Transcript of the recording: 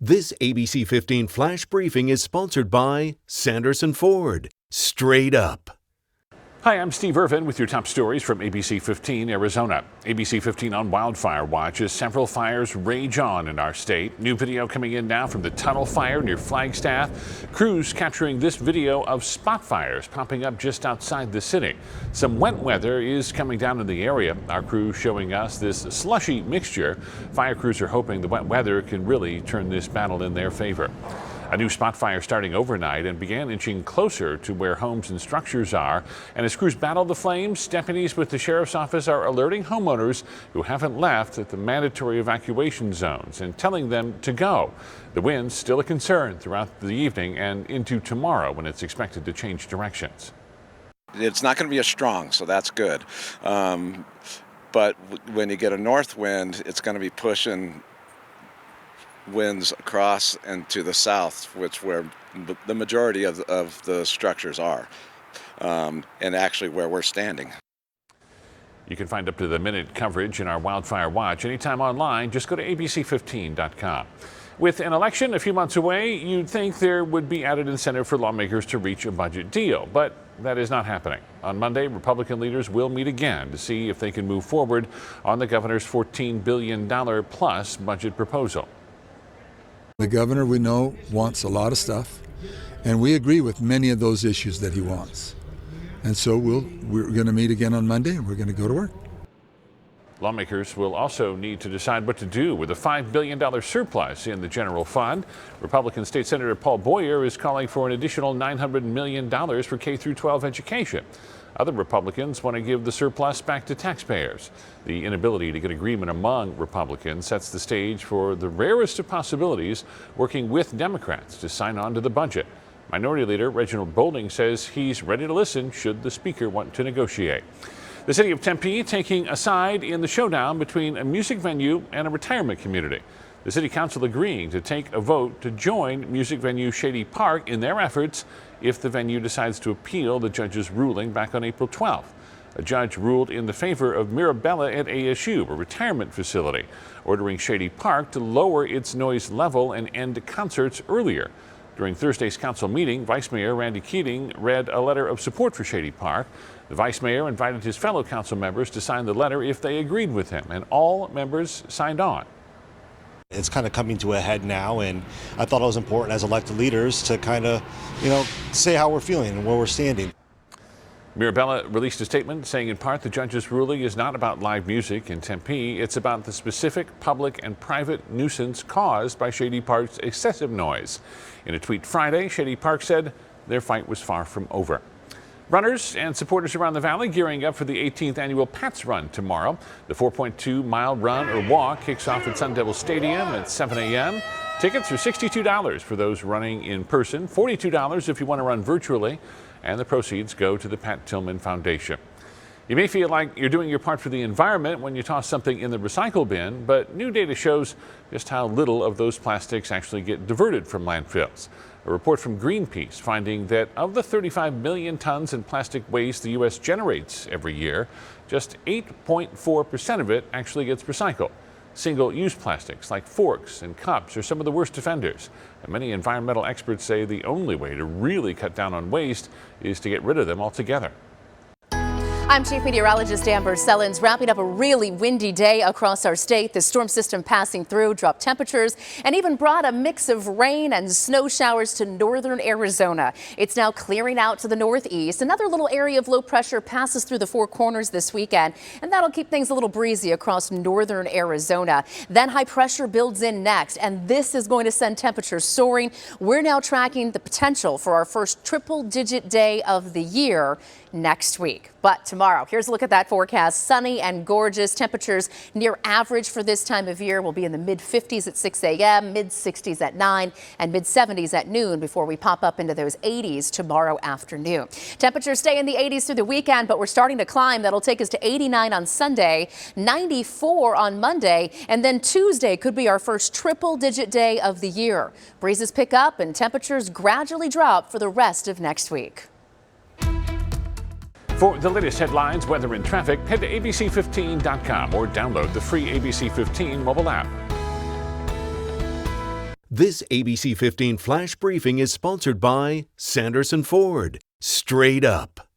This ABC 15 Flash Briefing is sponsored by Sanderson Ford. Straight up. Hi, I'm Steve Irvin with your top stories from ABC15 Arizona. ABC15 on wildfire watch as several fires rage on in our state. New video coming in now from the tunnel fire near Flagstaff. Crews capturing this video of spot fires popping up just outside the city. Some wet weather is coming down in the area. Our crew showing us this slushy mixture. Fire crews are hoping the wet weather can really turn this battle in their favor. A new spot fire starting overnight and began inching closer to where homes and structures are. And as crews battle the flames, deputies with the sheriff's office are alerting homeowners who haven't left at the mandatory evacuation zones and telling them to go. The wind's still a concern throughout the evening and into tomorrow when it's expected to change directions. It's not going to be as strong, so that's good. But when you get a north wind, it's going to be pushing winds across and to the south, which where the majority of the structures are, and actually where we're standing. You can find up to the minute coverage in our wildfire watch anytime online. Just go to ABC15.com. With an election a few months away, you'd think there would be added incentive for lawmakers to reach a budget deal, but that is not happening. On Monday, Republican leaders will meet again to see if they can move forward on the governor's $14 billion plus budget proposal. The governor, we know, wants a lot of stuff, and we agree with many of those issues that he wants. And so we're going to meet again on Monday, and we're going to go to work. Lawmakers will also need to decide what to do with a $5 billion surplus in the general fund. Republican State Senator Paul Boyer is calling for an additional $900 million for K-12 education. Other Republicans want to give the surplus back to taxpayers. The inability to get agreement among Republicans sets the stage for the rarest of possibilities, working with Democrats to sign on to the budget. Minority Leader Reginald Boulding says he's ready to listen should the Speaker want to negotiate. The city of Tempe taking a side in the showdown between a music venue and a retirement community. The city council agreeing to take a vote to join music venue Shady Park in their efforts if the venue decides to appeal the judge's ruling back on April 12th. A judge ruled in the favor of Mirabella at ASU, a retirement facility, ordering Shady Park to lower its noise level and end concerts earlier. During Thursday's council meeting, Vice Mayor Randy Keating read a letter of support for Shady Park. The Vice Mayor invited his fellow council members to sign the letter if they agreed with him, and all members signed on. It's kind of coming to a head now, and I thought it was important as elected leaders to kind of, say how we're feeling and where we're standing. Mirabella released a statement saying in part the judge's ruling is not about live music in Tempe. It's about the specific public and private nuisance caused by Shady Park's excessive noise. In a tweet Friday, Shady Park said their fight was far from over. Runners and supporters around the valley gearing up for the 18th annual Pats Run tomorrow. The 4.2-mile run or walk kicks off at Sun Devil Stadium at 7 a.m. Tickets are $62 for those running in person, $42 if you want to run virtually, and the proceeds go to the Pat Tillman Foundation. You may feel like you're doing your part for the environment when you toss something in the recycle bin, but new data shows just how little of those plastics actually get diverted from landfills. A report from Greenpeace finding that of the 35 million tons in plastic waste the U.S. generates every year, just 8.4% of it actually gets recycled. Single-use plastics like forks and cups are some of the worst offenders. And many environmental experts say the only way to really cut down on waste is to get rid of them altogether. I'm Chief Meteorologist Amber Sellens, wrapping up a really windy day across our state. The storm system passing through dropped temperatures and even brought a mix of rain and snow showers to northern Arizona. It's now clearing out to the northeast. Another little area of low pressure passes through the Four Corners this weekend, and that'll keep things a little breezy across northern Arizona. Then high pressure builds in next, and this is going to send temperatures soaring. We're now tracking the potential for our first triple-digit day of the year next week. But tomorrow, here's a look at that forecast. Sunny and gorgeous. Temperatures near average for this time of year. Will be in the mid-50s at 6 a.m., mid-60s at 9, and mid-70s at noon before we pop up into those 80s tomorrow afternoon. Temperatures stay in the 80s through the weekend, but we're starting to climb. That'll take us to 89 on Sunday, 94 on Monday, and then Tuesday could be our first triple-digit day of the year. Breezes pick up and temperatures gradually drop for the rest of next week. For the latest headlines, weather, and traffic, head to ABC15.com or download the free ABC15 mobile app. This ABC 15 Flash Briefing is sponsored by Sanderson Ford. Straight up.